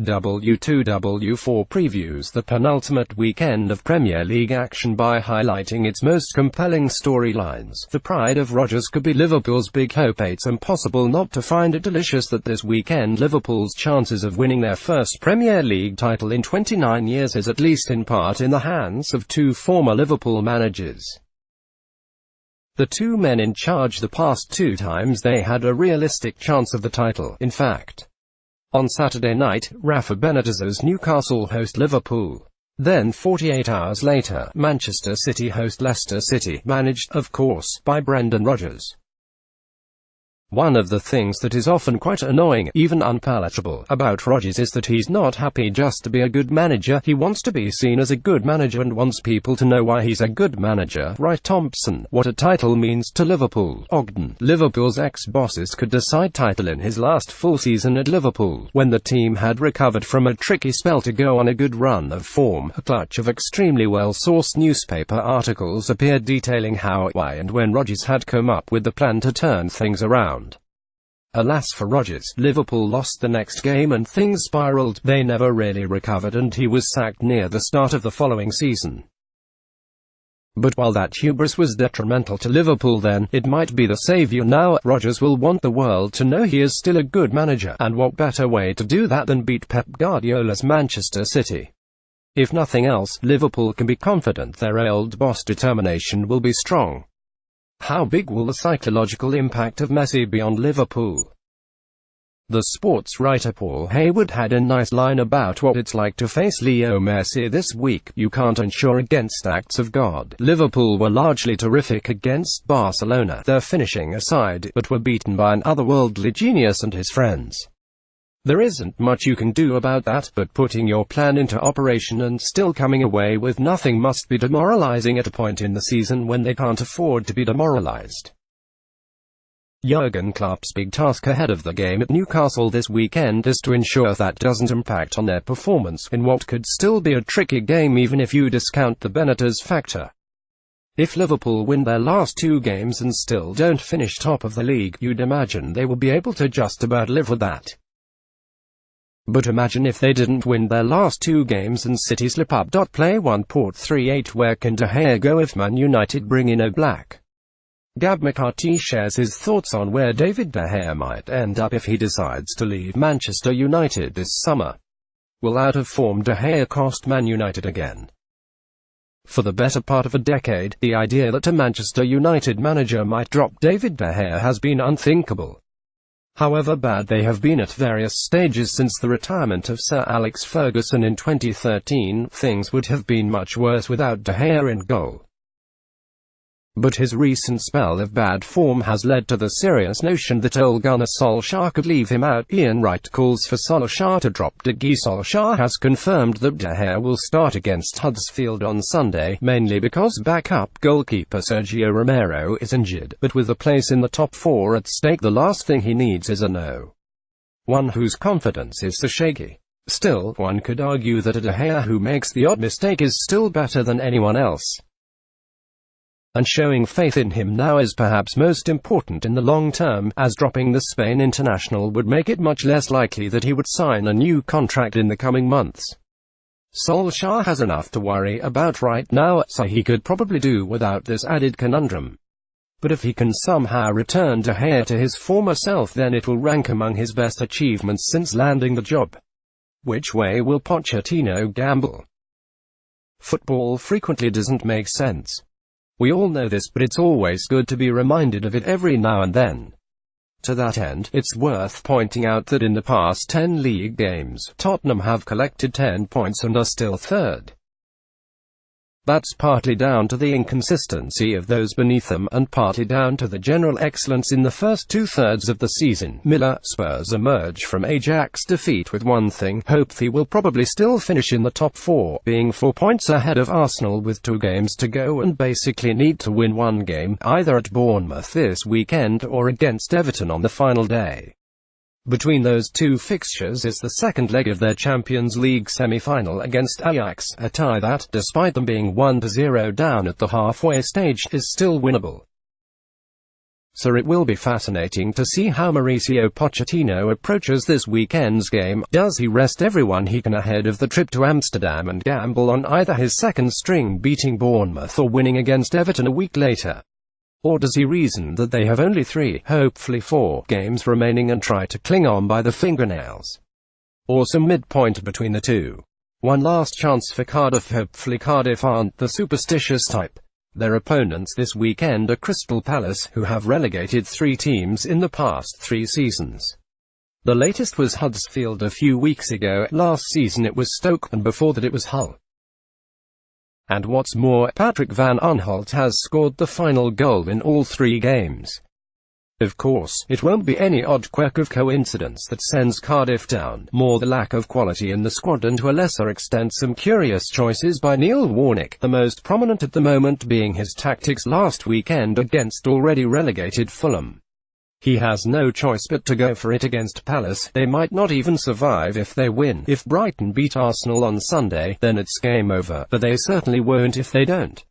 W2W4 previews the penultimate weekend of Premier League action by highlighting its most compelling storylines. The pride of Rodgers could be Liverpool's big hope. It's impossible not to find it delicious that this weekend Liverpool's chances of winning their first Premier League title in 29 years is at least in part in the hands of two former Liverpool managers. The two men in charge the past two times they had a realistic chance of the title, in fact. On Saturday night, Rafa Benitez's Newcastle host Liverpool. Then 48 hours later, Manchester City host Leicester City, managed, of course, by Brendan Rodgers. One of the things that is often quite annoying, even unpalatable, about Rodgers is that he's not happy just to be a good manager. He wants to be seen as a good manager and wants people to know why he's a good manager. Right, Thompson, what a title means to Liverpool. Ogden, Liverpool's ex-bosses could decide title in his last full season at Liverpool, when the team had recovered from a tricky spell to go on a good run of form. A clutch of extremely well-sourced newspaper articles appeared detailing how, why and when Rodgers had come up with the plan to turn things around. Alas for Rodgers, Liverpool lost the next game and things spiraled. They never really recovered and he was sacked near the start of the following season. But while that hubris was detrimental to Liverpool then, it might be the saviour now. Rodgers will want the world to know he is still a good manager, and what better way to do that than beat Pep Guardiola's Manchester City? If nothing else, Liverpool can be confident their old boss' determination will be strong. How big will the psychological impact of Messi be on Liverpool? The sports writer Paul Hayward had a nice line about what it's like to face Leo Messi this week. You can't insure against acts of God. Liverpool were largely terrific against Barcelona, their finishing aside, but were beaten by an otherworldly genius and his friends. There isn't much you can do about that, but putting your plan into operation and still coming away with nothing must be demoralizing at a point in the season when they can't afford to be demoralized. Jurgen Klopp's big task ahead of the game at Newcastle this weekend is to ensure that doesn't impact on their performance in what could still be a tricky game even if you discount the Benitez factor. If Liverpool win their last two games and still don't finish top of the league, you'd imagine they will be able to just about live with that. But imagine if they didn't win their last two games and City slip up. Play 1 Port 3-8. Where can De Gea go if Man United bring in Oblak? Gab McCarthy shares his thoughts on where David De Gea might end up if he decides to leave Manchester United this summer. Will out-of-form De Gea cost Man United again? For the better part of a decade, the idea that a Manchester United manager might drop David De Gea has been unthinkable. However bad they have been at various stages since the retirement of Sir Alex Ferguson in 2013, things would have been much worse without De Gea in goal. But his recent spell of bad form has led to the serious notion that Ole Gunnar Solskjaer could leave him out. Ian Wright calls for Solskjaer to drop De Gea. Solskjaer has confirmed that De Gea will start against Huddersfield on Sunday, mainly because backup goalkeeper Sergio Romero is injured, but with a place in the top four at stake the last thing he needs is a one whose confidence is so shaky. Still, one could argue that a De Gea who makes the odd mistake is still better than anyone else. And showing faith in him now is perhaps most important in the long term, as dropping the Spain international would make it much less likely that he would sign a new contract in the coming months. Solskjaer has enough to worry about right now, so he could probably do without this added conundrum. But if he can somehow return De Gea to his former self, then it will rank among his best achievements since landing the job. Which way will Pochettino gamble? Football frequently doesn't make sense. We all know this, but it's always good to be reminded of it every now and then. To that end, it's worth pointing out that in the past 10 league games, Tottenham have collected 10 points and are still third. That's partly down to the inconsistency of those beneath them, and partly down to the general excellence in the first two-thirds of the season. Miller, Spurs emerge from Ajax defeat with one thing, hope they will probably still finish in the top four, being 4 points ahead of Arsenal with 2 games to go and basically need to win one game, either at Bournemouth this weekend or against Everton on the final day. Between those two fixtures is the second leg of their Champions League semi-final against Ajax, a tie that, despite them being 1-0 down at the halfway stage, is still winnable. so it will be fascinating to see how Mauricio Pochettino approaches this weekend's game. Does he rest everyone he can ahead of the trip to Amsterdam and gamble on either his second string beating Bournemouth or winning against Everton a week later? Or does he reason that they have only 3, hopefully 4, games remaining and try to cling on by the fingernails? Or some midpoint between the two? One last chance for Cardiff. Hopefully Cardiff aren't the superstitious type. Their opponents this weekend are Crystal Palace, who have relegated 3 teams in the past 3 seasons. The latest was Huddersfield a few weeks ago, last season it was Stoke, and before that it was Hull. And what's more, Patrick van Aanholt has scored the final goal in all 3 games. Of course, it won't be any odd quirk of coincidence that sends Cardiff down, more the lack of quality in the squad and to a lesser extent some curious choices by Neil Warnock, the most prominent at the moment being his tactics last weekend against already relegated Fulham. He has no choice but to go for it against Palace. They might not even survive if they win. If Brighton beat Arsenal on Sunday, then it's game over, but they certainly won't if they don't.